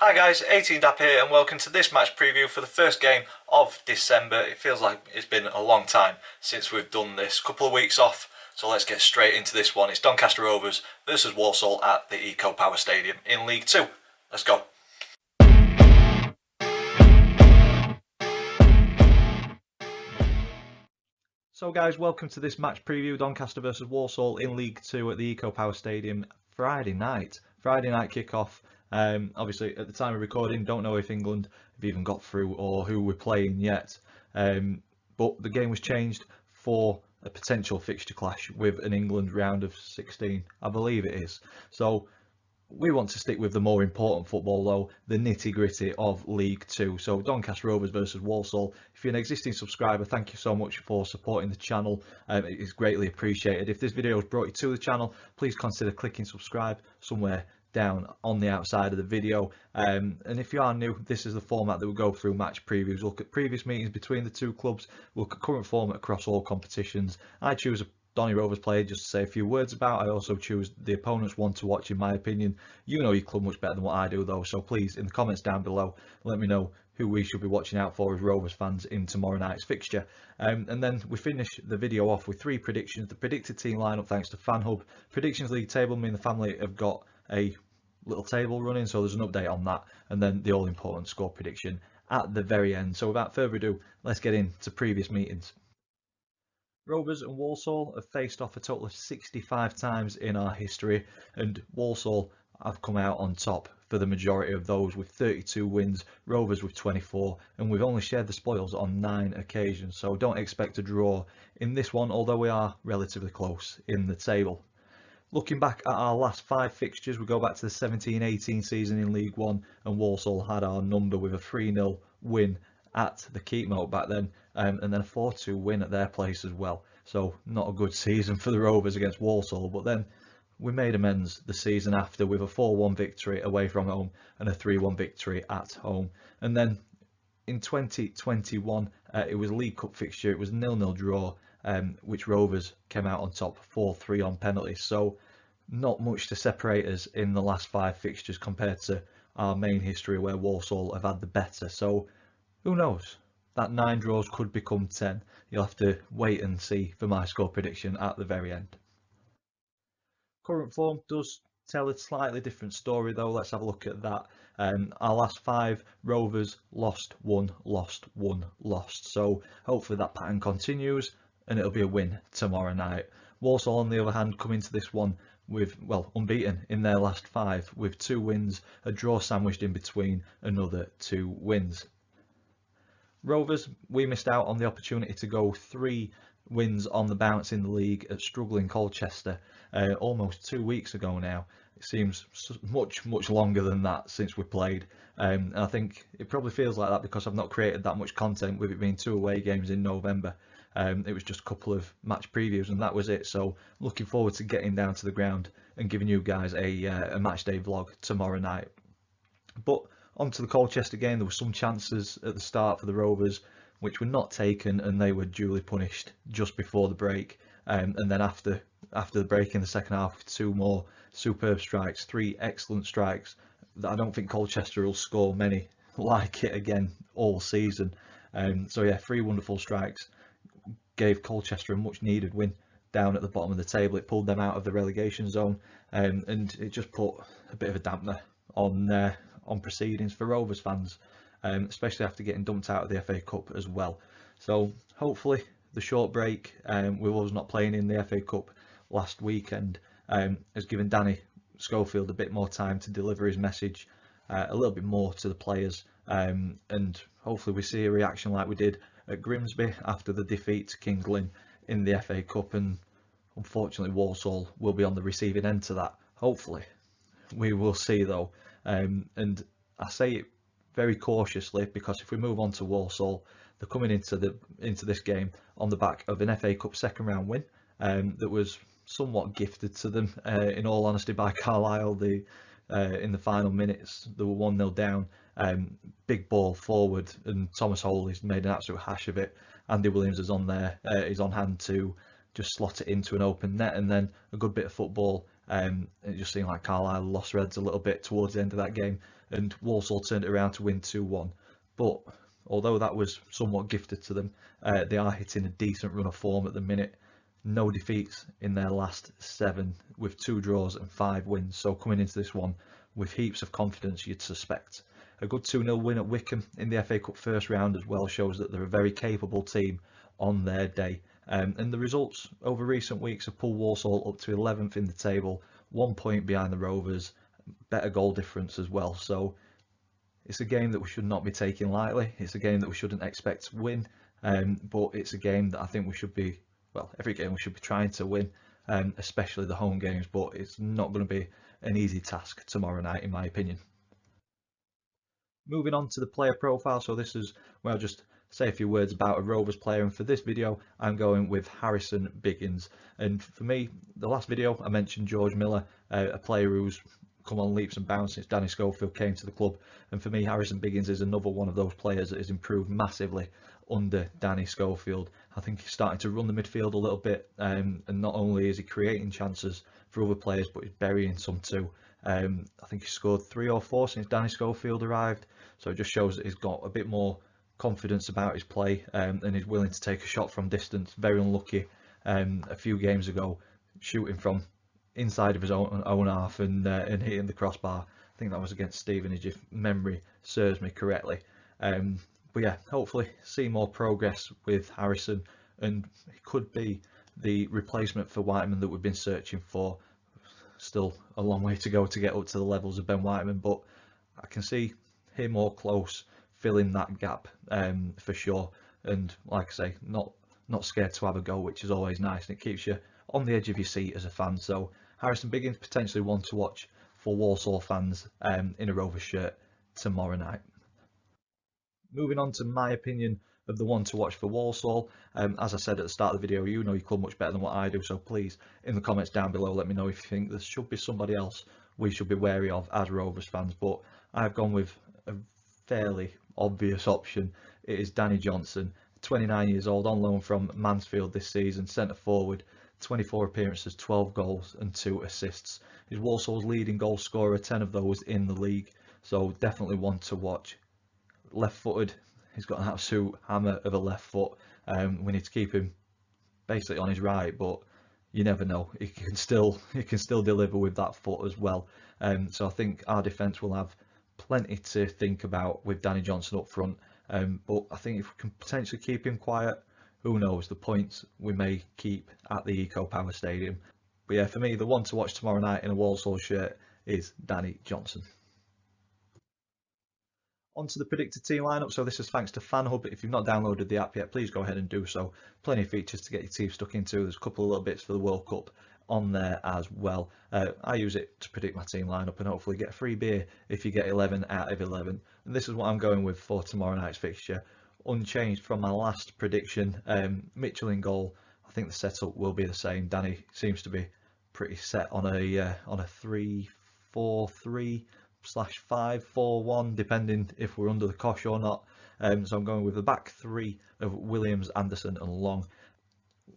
Hi guys, 18dap here and welcome to this match preview for the first game of December. It feels like it's been a long time since we've done this. Couple of weeks off, so let's get straight into this one. It's Doncaster Rovers versus Walsall at the Eco Power Stadium in League 2. Let's go. So guys, welcome to this match preview, Doncaster versus Walsall in League 2 at the Eco Power Stadium Friday night kickoff. Obviously at the time of recording, don't know if England have even got through or who we're playing yet, but the game was changed for a potential fixture clash with an England round of 16, I believe it is. So we want to stick with the more important football though, the nitty gritty of League 2. So Doncaster Rovers versus Walsall. If you're an existing subscriber, thank you so much for supporting the channel. It is greatly appreciated. If this video has brought you to the channel, please consider clicking subscribe somewhere down on the outside of the video. And if you are new, this is the format that we'll go through match previews. Look at previous meetings between the two clubs, look at current format across all competitions. I choose a Donny Rovers player just to say a few words about. I also choose the opponent's one to watch in my opinion. You know your club much better than what I do though, so please in the comments down below let me know who we should be watching out for as Rovers fans in tomorrow night's fixture. And then we finish the video off with three predictions. The predicted team lineup thanks to FanHub. Predictions League table, me and the family have got a little table running, so there's an update on that, and then the all important score prediction at the very end. So without further ado, let's get into previous meetings. Rovers and Walsall have faced off a total of 65 times in our history, and Walsall have come out on top for the majority of those with 32 wins, Rovers with 24, and we've only shared the spoils on 9 occasions, so don't expect a draw in this one, although we are relatively close in the table. Looking back at our last 5 fixtures, we go back to the 17-18 season in League 1, and Walsall had our number with a 3-0 win at the Keepmoat back then, and then a 4-2 win at their place as well. So not a good season for the Rovers against Walsall, but then we made amends the season after with a 4-1 victory away from home and a 3-1 victory at home. And then in 2021, it was a League Cup fixture, it was a 0-0 draw, which Rovers came out on top 4-3 on penalties. So not much to separate us in the last 5 fixtures compared to our main history where Walsall have had the better. So who knows? That 9 draws could become 10. You'll have to wait and see for my score prediction at the very end. Current form does tell a slightly different story though. Let's have a look at that. Our last 5, Rovers lost 1, lost 1, lost. So hopefully that pattern continues and it'll be a win tomorrow night. Walsall on the other hand come into this one with, well, unbeaten in their last 5 with 2 wins, a draw sandwiched in between another 2 wins. Rovers, we missed out on the opportunity to go 3 wins on the bounce in the league at struggling Colchester almost 2 weeks ago now. It seems much longer than that since we played, and I think it probably feels like that because I've not created that much content with it being 2 away games in November. It was just a couple of match previews and that was it, so looking forward to getting down to the ground and giving you guys a match day vlog tomorrow night. But onto the Colchester game, there were some chances at the start for the Rovers which were not taken and they were duly punished just before the break, and then after the break in the second half, 2 more superb strikes, 3 excellent strikes that I don't think Colchester will score many like it again all season. So yeah, 3 wonderful strikes gave Colchester a much needed win down at the bottom of the table. It pulled them out of the relegation zone, and it just put a bit of a dampener on proceedings for Rovers fans, especially after getting dumped out of the FA Cup as well. So hopefully the short break, with us not playing in the FA Cup last weekend, has given Danny Schofield a bit more time to deliver his message a little bit more to the players, and hopefully we see a reaction like we did at Grimsby after the defeat to Kings Lynn in the FA Cup, and unfortunately Walsall will be on the receiving end to that. Hopefully we will see though, and I say it very cautiously because if we move on to Walsall, they're coming into this game on the back of an FA Cup second round win that was somewhat gifted to them, in all honesty, by Carlisle. In the final minutes they were 1-0 down, big ball forward and Thomas Holy's made an absolute hash of it. Andy Williams is on hand to just slot it into an open net, and then a good bit of football. It just seemed like Carlisle lost Reds a little bit towards the end of that game, and Walsall turned it around to win 2-1. But although that was somewhat gifted to them, they are hitting a decent run of form at the minute. No defeats in their last 7, with 2 draws and 5 wins. So coming into this one with heaps of confidence, you'd suspect. A good 2-0 win at Wycombe in the FA Cup first round as well shows that they're a very capable team on their day. And the results over recent weeks have pulled Walsall up to 11th in the table, 1 point behind the Rovers, better goal difference as well. So it's a game that we should not be taking lightly. It's a game that we shouldn't expect to win, but it's a game that I think we should be, well, every game we should be trying to win, especially the home games, but it's not going to be an easy task tomorrow night, in my opinion. Moving on to the player profile, so this is where I'll just say a few words about a Rovers player, and for this video I'm going with Harrison Biggins. And for me, the last video I mentioned George Miller, a player who's come on leaps and bounds since Danny Schofield came to the club, and for me Harrison Biggins is another one of those players that has improved massively under Danny Schofield. I think he's starting to run the midfield a little bit, and not only is he creating chances for other players, but he's burying some too. I think he scored 3 or 4 since Danny Schofield arrived, so it just shows that he's got a bit more confidence about his play, and he's willing to take a shot from distance. Very unlucky a few games ago, shooting from inside of his own half and hitting the crossbar. I think that was against Stevenage, if memory serves me correctly. But yeah, hopefully see more progress with Harrison, and he could be the replacement for Whiteman that we've been searching for. Still a long way to go to get up to the levels of Ben Whiteman, but I can see him more close, filling that gap for sure. And like I say, not scared to have a go, which is always nice, and it keeps you on the edge of your seat as a fan. So Harrison Biggins, potentially one to watch for Walsall fans in a Rovers shirt tomorrow night. Moving on to my opinion of the one to watch for Walsall. As I said at the start of the video, you know your club much better than what I do, so please in the comments down below let me know if you think there should be somebody else we should be wary of as Rovers fans. But I've gone with a fairly obvious option. It is Danny Johnson, 29 years old, on loan from Mansfield this season, centre forward, 24 appearances, 12 goals and 2 assists. He's Walsall's leading goal scorer, 10 of those in the league, so definitely one to watch. Left-footed, he's got an absolute hammer of a left foot. We need to keep him basically on his right, but you never know. He can still deliver with that foot as well. So I think our defence will have plenty to think about with Danny Johnson up front. But I think if we can potentially keep him quiet, who knows, the points we may keep at the Eco Power Stadium. But yeah, for me, the one to watch tomorrow night in a Walsall shirt is Danny Johnson. Onto the predicted team lineup. So this is thanks to FanHub. If you've not downloaded the app yet, please go ahead and do so. Plenty of features to get your team stuck into. There's a couple of little bits for the World Cup on there as well. I use it to predict my team lineup and hopefully get a free beer if you get 11 out of 11. And this is what I'm going with for tomorrow night's fixture. Unchanged from my last prediction. Mitchell in goal. I think the setup will be the same. Danny seems to be pretty set on a 3-4-3. /5-4-1, depending if we're under the cosh or not. So I'm going with the back 3 of Williams, Anderson and Long,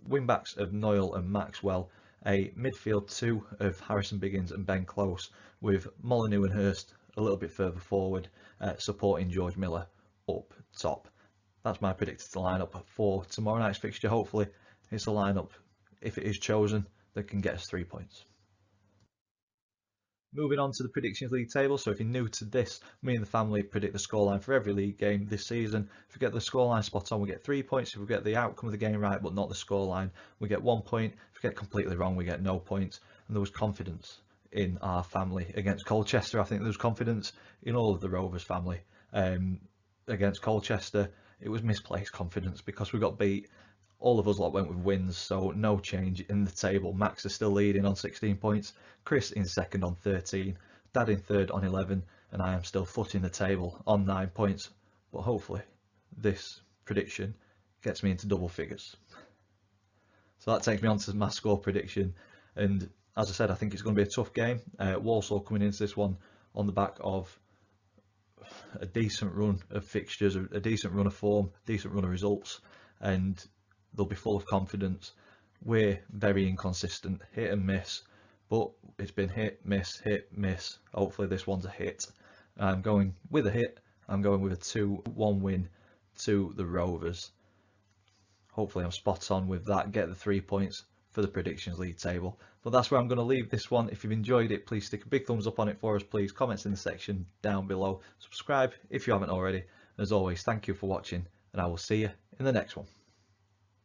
wing backs of Noyle and Maxwell, a midfield 2 of Harrison Biggins and Ben Close, with Molyneux and Hurst a little bit further forward, supporting George Miller up top. That's my predicted lineup for tomorrow night's fixture. Hopefully it's a lineup, if it is chosen, that can get us 3 points. Moving on to the Predictions League table, so if you're new to this, me and the family predict the scoreline for every league game this season. If we get the scoreline spot on, we get 3 points. If we get the outcome of the game right but not the scoreline, we get 1 point. If we get completely wrong, we get no points. And there was confidence in our family against Colchester. I think there was confidence in all of the Rovers family. Against Colchester, it was misplaced confidence because we got beat. All of us lot went with wins, so no change in the table. Max is still leading on 16 points, Chris in second on 13, Dad in third on 11, and I am still footing the table on 9 points. But hopefully this prediction gets me into double figures. So that takes me on to my score prediction, and as I said, I think it's going to be a tough game. Walsall coming into this one on the back of a decent run of fixtures, a decent run of form, decent run of results, and they'll be full of confidence. We're very inconsistent, hit and miss, but it's been hit, miss, hit, miss. Hopefully this one's a hit. I'm going with a hit. I'm going with a 2-1 win to the Rovers. Hopefully I'm spot on with that, get the 3 points for the predictions league table. But that's where I'm going to leave this one. If you've enjoyed it, please stick a big thumbs up on it for us, please. Comments in the section down below. Subscribe if you haven't already. As always, thank you for watching, and I will see you in the next one.